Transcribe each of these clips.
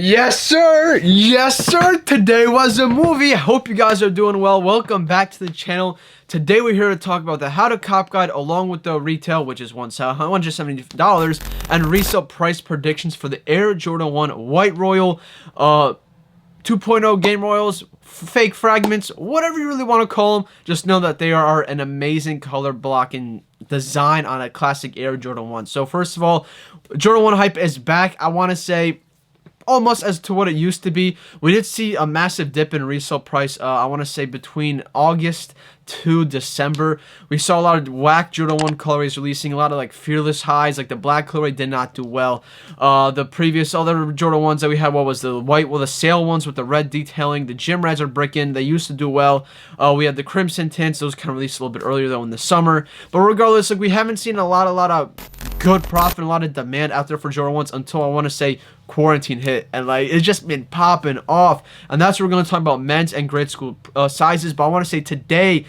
Yes, sir. Yes, sir. Today was a movie. I hope you guys are doing well. Welcome back to the channel. Today we're here to talk about the How to Cop Guide along with the retail, which is $170, and resale price predictions for the Air Jordan 1 White Royal, 2.0 Game Royals, fake fragments, whatever you really want to call them. Just know that they are an amazing color blocking design on a classic Air Jordan 1. So first of all, Jordan 1 hype is back. I want to say almost as to what it used to be. We did see a massive dip in resale price, I want to say between August to December. We saw a lot of whack Jordan 1 colorways releasing, a lot of like fearless highs, like the black colorway did not do well. The previous other Jordan 1s that we had, what was the white, well the sale ones with the red detailing, the gym reds are bricking, they used to do well. We had the crimson tints, those kind of released a little bit earlier though in the summer. But regardless, like we haven't seen a lot of good profit, a lot of demand out there for Jordan 1s until I want to say quarantine hit, and like it's just been popping off. And that's what we're going to talk about, men's and grade school sizes. But I want to say today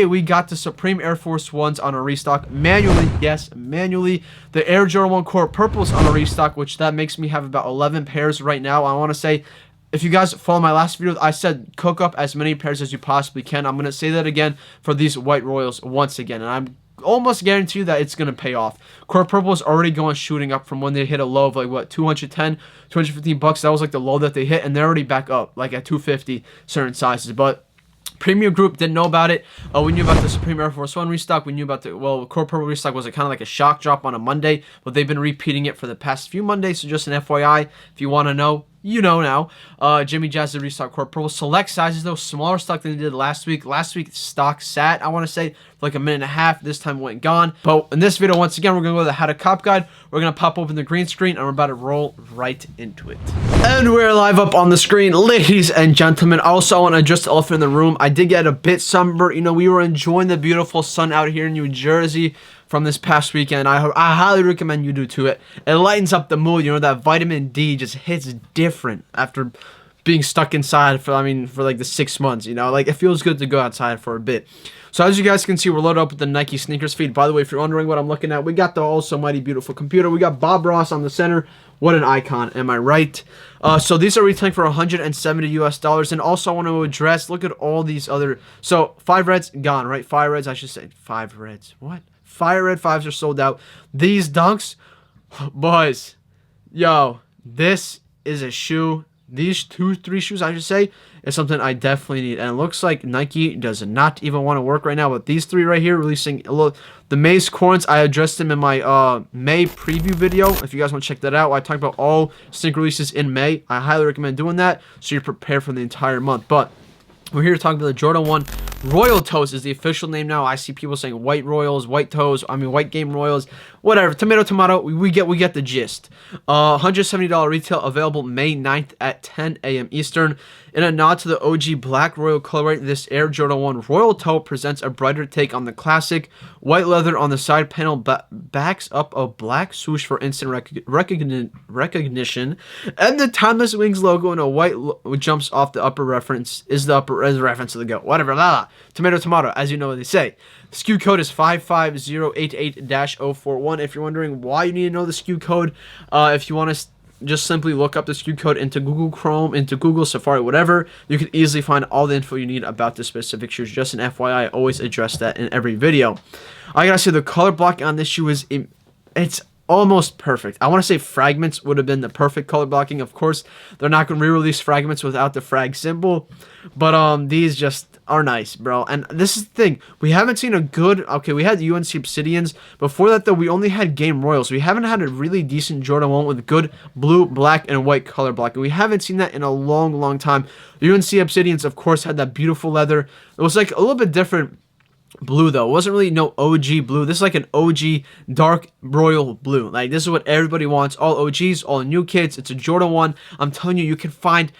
we got the Supreme Air Force Ones on a restock manually. Yes, manually. The Air Jordan 1 Core Purples on a restock, which that makes me have about 11 pairs right now. I want to say, if you guys follow my last video, I said cook up as many pairs as you possibly can. I'm going to say that again for these White Royals once again, and I'm almost guarantee you that it's going to pay off. Core Purple is already going shooting up from when they hit a low of like what, 210, 215 bucks. That was like the low that they hit, and they're already back up like at 250 certain sizes. But Premium Group didn't know about it. We knew about the Supreme Air Force One restock. We knew about the, well, Core Purple restock was kind of like a shock drop on a Monday, but they've been repeating it for the past few Mondays. So just an FYI, if you want to know, you know now. Jimmy Jazz did restock Core Purple. Select sizes though, smaller stock than they did last week. Last week stock sat, I want to say, for like a minute and a half. This time went gone. But in this video, once again, we're going to go to the How to Cop Guide. We're going to pop open the green screen and we're about to roll right into it. And we're live up on the screen, ladies and gentlemen. Also, I want to address the elephant in the room. I did get a bit sunburned. You know, we were enjoying the beautiful sun out here in New Jersey from this past weekend. I highly recommend you do to it. It lightens up the mood. You know, that vitamin D just hits different after being stuck inside for like the 6 months. You know, like it feels good to go outside for a bit. So as you guys can see, we're loaded up with the Nike sneakers feed. By the way, if you're wondering what I'm looking at, we got the also mighty beautiful computer. We got Bob Ross on the center. What an icon, am I right? So these are retailing for $170 US. And also I want to address, look at all these other, so 5 reds gone, right? 5 reds, I should say 5 reds. What? Fire Red 5s are sold out. These dunks, boys, yo, this is a shoe. These 3 shoes, I should say, is something I definitely need. And it looks like Nike does not even want to work right now. But these 3 right here, releasing the Maze Corns, I addressed them in my May preview video. If you guys want to check that out, I talked about all sneaker releases in May. I highly recommend doing that so you're prepared for the entire month. But we're here to talk about the Jordan 1 Royal Toes is the official name now. I see people saying White Royals, White Toes, White Game Royals, whatever. Tomato, we get the gist. $170 retail, available May 9th at 10 a.m. Eastern. In a nod to the OG Black Royal colorway, this Air Jordan 1 Royal Toe presents a brighter take on the classic. White leather on the side panel backs up a black swoosh for instant recognition, and the Timeless Wings logo in a white jumps off the upper reference is the reference to the GOAT. Whatever, Tomato, as you know what they say. The SKU code is 55088-041. If you're wondering why you need to know the SKU code, if you want to just simply look up the SKU code into Google Chrome, into Google Safari, whatever, you can easily find all the info you need about the specific shoes. Just an FYI, I always address that in every video. I gotta say, the color blocking on this shoe is, it's almost perfect. I want to say fragments would have been the perfect color blocking. Of course, they're not going to re-release fragments without the frag symbol, but these just are nice, bro. And this is the thing, we haven't seen a good, okay, we had UNC Obsidians. Before that, though, we only had Game Royals. We haven't had a really decent Jordan 1 with good blue, black, and white color blocking. We haven't seen that in a long time. UNC Obsidians, of course, had that beautiful leather. It was like a little bit different blue though. It wasn't really no OG blue. This is like an OG dark royal blue. Like this is what everybody wants. All OGs, all new kids. It's a Jordan 1. I'm telling you, you can find,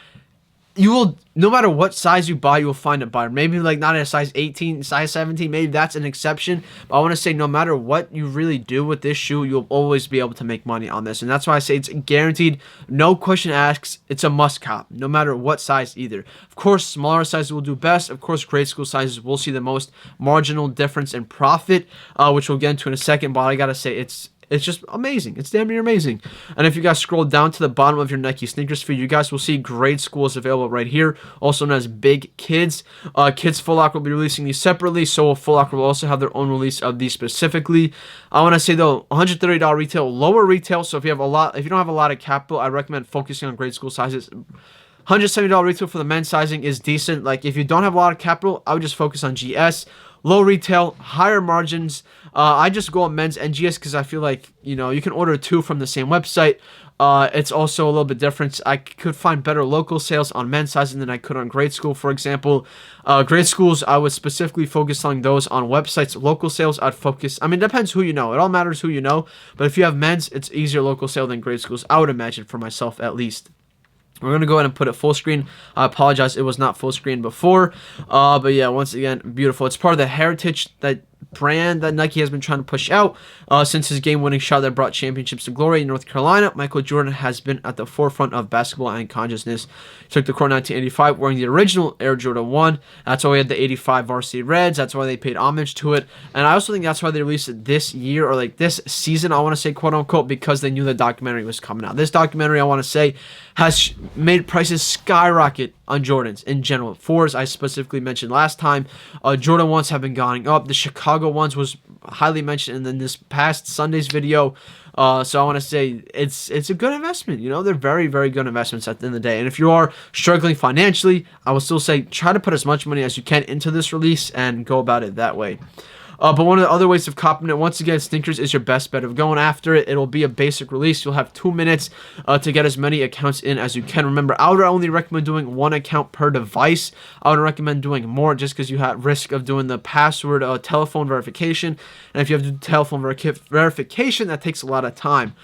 you will, no matter what size you buy, you will find a buyer. Maybe like not a size 18, size 17, maybe that's an exception. But I want to say, no matter what you really do with this shoe, you'll always be able to make money on this. And that's why I say it's guaranteed. No question asked. It's a must cop, no matter what size either. Of course, smaller sizes will do best. Of course, grade school sizes will see the most marginal difference in profit, which we'll get into in a second. But I gotta say, it's It's just amazing. It's damn near amazing. And if you guys scroll down to the bottom of your Nike sneakers feed, you guys will see GradeSchool is available right here, also known as Big Kids. Kids Foot Locker will be releasing these separately, so Foot Locker will also have their own release of these specifically. I want to say though, $130 retail, lower retail. So if you don't have a lot of capital, I recommend focusing on GradeSchool sizes. $170 retail for the men's sizing is decent. Like if you don't have a lot of capital, I would just focus on GS. Low retail, higher margins. I just go on men's and GS because I feel like, you can order two from the same website. It's also a little bit different. I could find better local sales on men's sizing than I could on GradeSchool, for example. GradeSchools, I would specifically focus on those on websites. Local sales, I'd focus. I mean, it depends who you know. It all matters who you know. But if you have men's, it's easier local sale than GradeSchools, I would imagine, for myself at least. We're going to go ahead and put it full screen. I apologize, it was not full screen before. But yeah, once again, beautiful. It's part of the heritage that brand that Nike has been trying to push out since his game-winning shot that brought championships to glory in North Carolina. Michael Jordan has been at the forefront of basketball and consciousness. He took the court in 1985 wearing the original Air Jordan 1. That's why we had the 85 varsity reds. That's why they paid homage to it. And I also think that's why they released it this year, or like this season, I want to say, quote-unquote, because they knew the documentary was coming out. This documentary, I want to say, has made prices skyrocket on Jordans in general. 4s, I specifically mentioned last time. Jordan 1s have been going up. The Chicago ones was highly mentioned in this past Sunday's video. So I want to say it's a good investment. They're very, very good investments at the end of the day. And if you are struggling financially, I will still say try to put as much money as you can into this release and go about it that way. But one of the other ways of copying it, once again, sneakers is your best bet of going after it. It'll be a basic release. You'll have 2 minutes to get as many accounts in as you can. Remember, I would only recommend doing 1 account per device. I would recommend doing more just because you have risk of doing the password telephone verification. And if you have to do telephone verification, that takes a lot of time.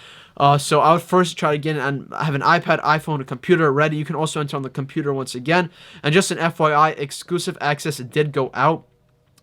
So I would first try to get in and have an iPad, iPhone, a computer ready. You can also enter on the computer once again. And just an FYI, exclusive access did go out.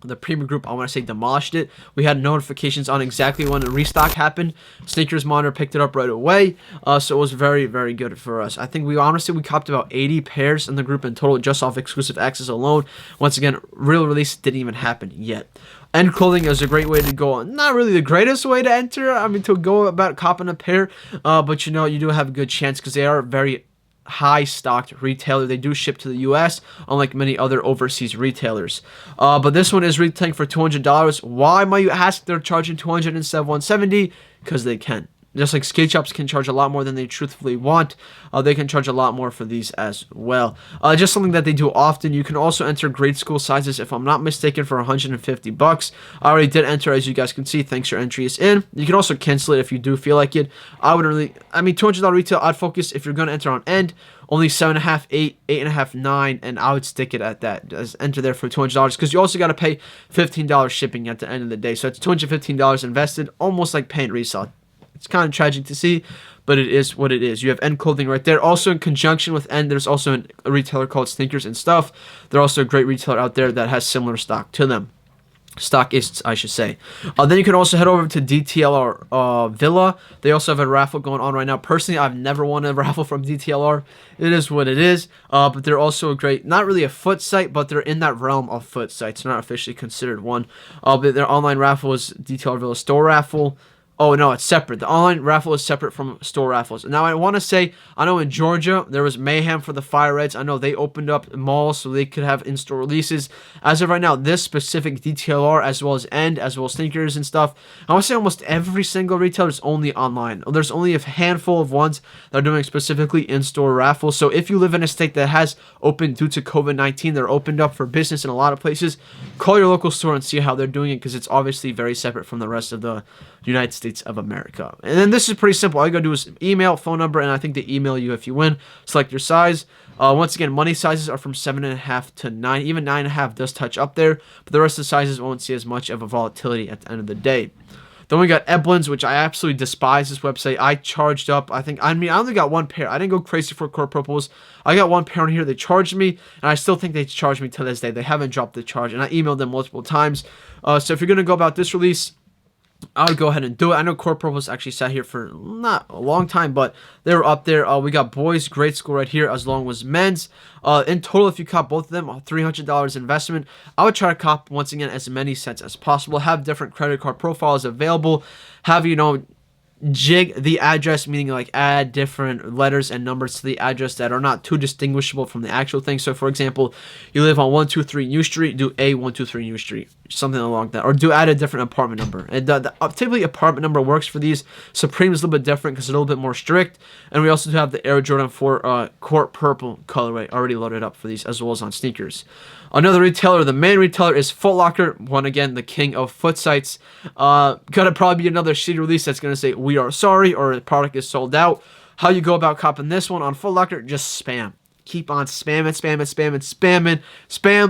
The premium group, I want to say, demolished it. We had notifications on exactly when the restock happened. Sneakers Monitor picked it up right away. So it was very, very good for us. I think we copped about 80 pairs in the group in total just off exclusive access alone. Once again, real release didn't even happen yet. End clothing is a great way to go. Not really the greatest way to enter. I mean, to go about copping a pair. But you do have a good chance because they are very high stocked retailer. They do ship to the US, unlike many other overseas retailers. But this one is retailing for $200. Why might you ask? They're charging $200 instead of $170 because they can. Just like skate shops can charge a lot more than they truthfully want, they can charge a lot more for these as well. Just something that they do often. You can also enter GradeSchool sizes, if I'm not mistaken, for $150. I already did enter, as you guys can see. Thanks, your entry is in. You can also cancel it if you do feel like it. $200 retail, I'd focus if you're going to enter on end. Only 7.5, 8, 8.5, 9, and I would stick it at that. Just enter there for $200 because you also got to pay $15 shipping at the end of the day. So it's $215 invested, almost like paying resale. It's kind of tragic to see, but it is what it is. You have End Clothing right there. Also in conjunction with End, there's also a retailer called Sneakers and Stuff. They're also a great retailer out there that has similar stock to them. Stockists, I should say. Then you can also head over to DTLR Villa. They also have a raffle going on right now. Personally, I've never won a raffle from DTLR. It is what it is. But they're also a great, not really a foot site, but they're in that realm of foot sites. They're not officially considered one. But their online raffle is DTLR Villa Store Raffle. Oh, no, it's separate. The online raffle is separate from store raffles. Now, I want to say, I know in Georgia, there was mayhem for the Fire Reds. I know they opened up malls so they could have in-store releases. As of right now, this specific DTLR, as well as End, as well as Sneakers and stuff, I want to say almost every single retailer is only online. There's only a handful of ones that are doing specifically in-store raffles. So if you live in a state that has opened due to COVID-19, they're opened up for business in a lot of places, call your local store and see how they're doing it because it's obviously very separate from the rest of the United States of America. And then this is pretty simple. All you gotta do is email, phone number, and I think they email you if you win. Select your size. Once again, money sizes are from 7.5 to 9. Even 9.5 does touch up there, but the rest of the sizes won't see as much of a volatility at the end of the day. Then we got Eblin's, which I absolutely despise this website. I charged up, I only got 1 pair. I didn't go crazy for core purples. I got 1 pair on here. They charged me, and I still think they charge me to this day. They haven't dropped the charge, and I emailed them multiple times. So if you're going to go about this release, I would go ahead and do it. I know Core Purples actually sat here for not a long time, but they were up there. We got boys, GradeSchool right here, as long as men's. In total, if you cop both of them, $300 investment. I would try to cop, once again, as many sets as possible. Have different credit card profiles available. Have, jig the address, meaning like add different letters and numbers to the address that are not too distinguishable from the actual thing. So for example, you live on 123 New Street, do A123 New Street, something along that, or do add a different apartment number. And typically apartment number works for these. Supreme is a little bit different because it's a little bit more strict. And we also do have the Air Jordan 4 Court Purple colorway already loaded up for these, as well as on sneakers. Another retailer, the main retailer, is Foot Locker. One again, the king of foot sites. Gonna probably be another shitty release that's gonna say we are sorry or the product is sold out. How you go about copping this one on Foot Locker? Just spam. Keep on spam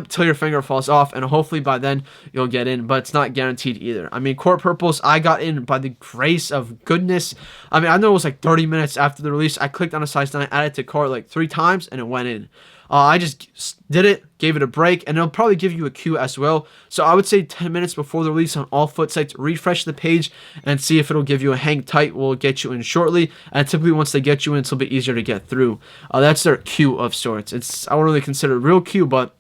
till your finger falls off, and hopefully by then you'll get in, but it's not guaranteed either. I mean, Court Purples, I got in by the grace of goodness. I mean, I know it was like 30 minutes after the release. I clicked on a size 9, added to cart like 3 times, and it went in. I just did it, gave it a break, and it'll probably give you a queue as well. So I would say 10 minutes before the release on all foot sites, refresh the page and see if it'll give you a hang tight. Will get you in shortly, and typically once they get you in, it's a little bit easier to get through. That's their queue of sorts. I wouldn't really consider it a real queue, but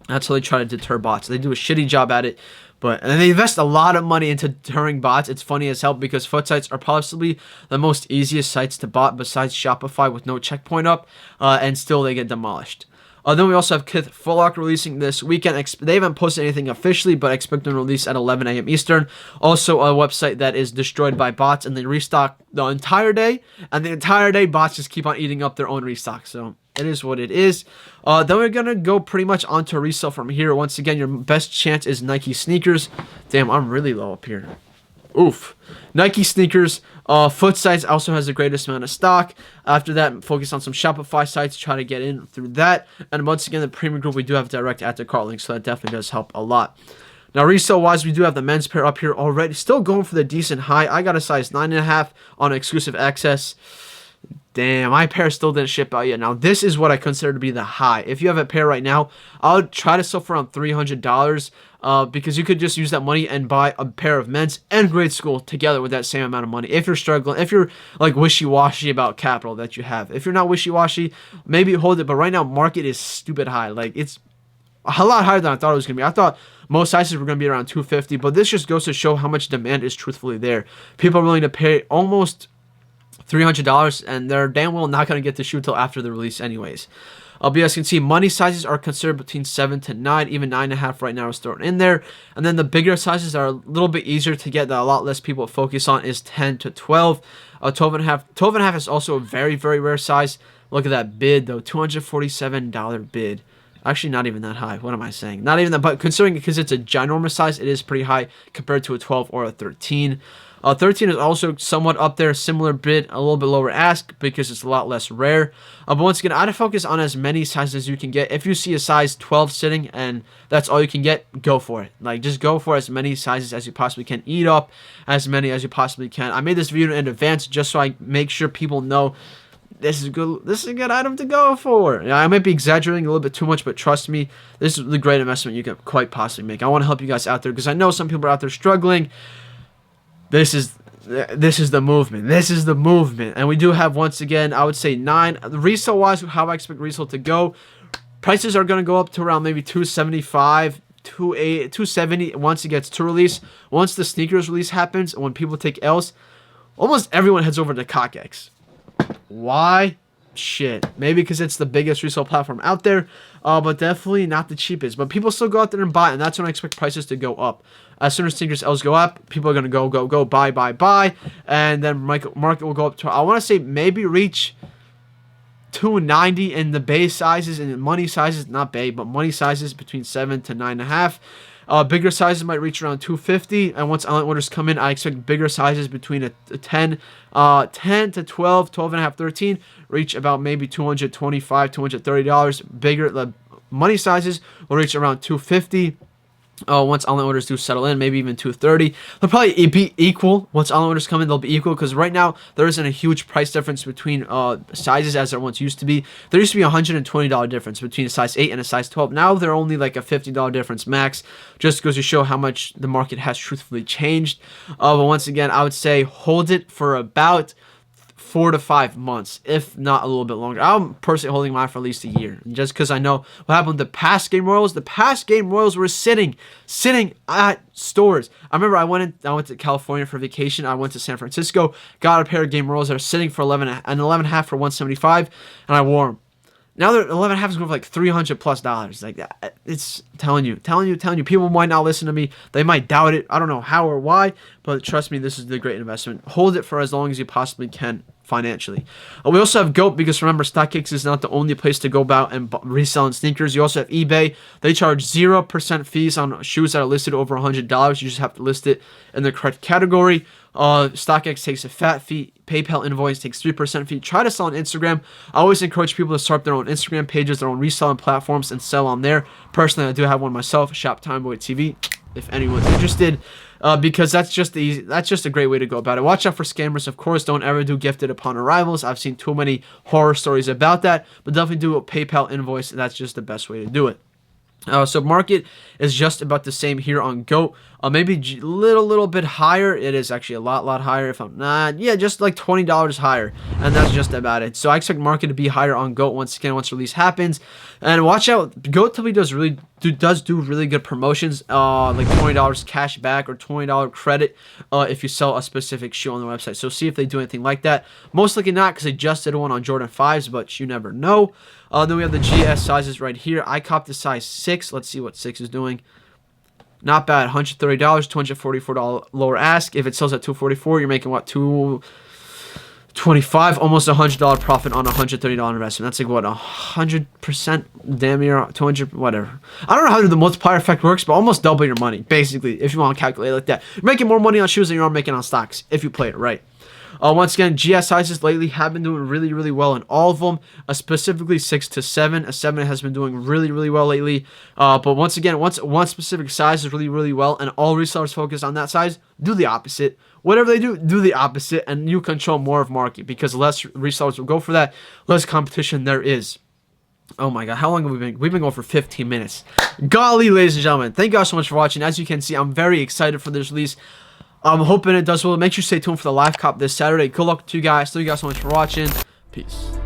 that's how they try to deter bots. They do a shitty job at it. And they invest a lot of money into deterring bots. It's funny as hell because foot sites are possibly the most easiest sites to bot besides Shopify with no checkpoint up, and still they get demolished. Then we also have Kith Foot Locker releasing this weekend. They haven't posted anything officially, but expect them to release at 11 a.m. Eastern. Also, a website that is destroyed by bots, and they restock the entire day. And the entire day, bots just keep on eating up their own restock. So it is what it is. Then we're going to go pretty much onto resale from here. Once again, your best chance is Nike sneakers. Damn, I'm really low up here. Oof. Nike sneakers. Foot sites also has the greatest amount of stock. After that, focus on some Shopify sites. Try to get in through that. And once again, the premium group, we do have direct add to cart links, so that definitely does help a lot. Now, resale-wise, we do have the men's pair up here already. Still going for the decent high. I got a size 9.5 on exclusive access. Damn, my pair still didn't ship out yet. Now, this is what I consider to be the high. If you have a pair right now, I would try to sell for around $300 because you could just use that money and buy a pair of men's and GradeSchool together with that same amount of money. If you're struggling, if you're like wishy-washy about capital that you have. If you're not wishy-washy, maybe hold it. But right now, market is stupid high. Like, it's a lot higher than I thought it was going to be. I thought most sizes were going to be around $250, but this just goes to show how much demand is truthfully there. People are willing to pay almost $300, and they're damn well not going to get the shoe till after the release anyways. But as you can see, money sizes are considered between 7 to 9, even 9.5 right now is thrown in there. And then the bigger sizes are a little bit easier to get, that a lot less people focus on, is 10 to 12. 12.5. 12.5 is also a very, very rare size. Look at that bid, though. $247 bid. Actually, not even that high. What am I saying? Not even that, but considering because it's a ginormous size, it is pretty high compared to a 12 or a 13. 13 is also somewhat up there, similar bid, a little bit lower ask because it's a lot less rare. But once again, I'd focus on as many sizes as you can get. If you see a size 12 sitting and that's all you can get, go for it. Like, just go for as many sizes as you possibly can. Eat up as many as you possibly can. I made this video in advance just so I make sure people know this is good. This is a good item to go for. Yeah, I might be exaggerating a little bit too much, but trust me, this is the great investment you can quite possibly make. I want to help you guys out there because I know some people are out there struggling. This is the movement. This is the movement. And we do have, once again, I would say 9. Resale-wise, how I expect resale to go, prices are going to go up to around maybe $275, $270 once it gets to release. Once the sneakers release happens, and when people take L's, almost everyone heads over to CockX. Why? Shit. Maybe because it's the biggest resale platform out there, but definitely not the cheapest. But people still go out there and buy, and that's when I expect prices to go up. As soon as sneakers L's go up, people are going to go, buy, and then market will go up to, I want to say, maybe reach $290 in the base sizes, and money sizes, not bay, but money sizes between 7 to 9.5. Bigger sizes might reach around $250, and once online orders come in, I expect bigger sizes between a 10 to 12, 12.5, 13, reach about maybe $225, $230. Bigger, the money sizes will reach around $250. Once online orders do settle in, maybe even $230. They'll probably be equal. Once online orders come in, they'll be equal because right now there isn't a huge price difference between sizes as there once used to be. There used to be a $120 difference between a size 8 and a size 12. Now they're only like a $50 difference max, just goes to show how much the market has truthfully changed. But once again, I would say hold it for about 4 to 5 months, if not a little bit longer. I'm personally holding mine for at least a year, just because I know what happened with the past game royals. The past game royals were sitting at stores. I remember I went to California for vacation. I went to San Francisco, got a pair of game royals that are sitting for 11.5 for 175, and I wore them. Now they're 11.5 is going for like $300+. Like that, it's telling you. People might not listen to me. They might doubt it. I don't know how or why, but trust me, this is the great investment. Hold it for as long as you possibly can financially. We also have GOAT, because remember, StockX is not the only place to go about and reselling sneakers. You also have eBay. They charge 0% fees on shoes that are listed over $100. You just have to list it in the correct category. StockX takes a fat fee. PayPal invoice takes 3% fee. Try to sell on Instagram. I always encourage people to start their own Instagram pages, their own reselling platforms, and sell on there. Personally, I do have one myself, Shop Timeboy TV, if anyone's interested, because that's just a great way to go about it. Watch out for scammers, of course. Don't ever do gifted upon arrivals. I've seen too many horror stories about that, but definitely do a PayPal invoice. That's just the best way to do it. So market is just about the same here on GOAT. Maybe a little bit higher. It is actually a lot higher. If I'm not, yeah, just like $20 higher, and that's just about it. So I expect market to be higher on GOAT once release happens. And watch out, GOAT typically does do really good promotions, like $20 cash back or $20 credit if you sell a specific shoe on the website. So see if they do anything like that. Most likely not, because they just did one on Jordan 5s, but you never know. Then we have the GS sizes right here. I copped the size 6. Let's see what 6 is doing. Not bad. $130, $244 lower ask. If it sells at $244, you're making what, $225, almost $100 profit on a $130 investment. That's like what, 100%, damn near 200, whatever. I don't know how the multiplier effect works, but almost double your money, basically, if you want to calculate it like that. You're making more money on shoes than you are making on stocks if you play it right. Once again, GS sizes lately have been doing really well in all of them, specifically 6 to 7. A 7 has been doing really well lately. But once again, once one specific size is really well, and all resellers focus on that size, do the opposite. Whatever they do, do the opposite, and you control more of market, because less resellers will go for that, less competition there is. Oh my god, how long have we been? We've been going for 15 minutes. Golly, ladies and gentlemen, thank you guys so much for watching. As you can see, I'm very excited for this release. I'm hoping it does well. Make sure you stay tuned for the live cop this Saturday. Good luck to you guys. Thank you guys so much for watching. Peace.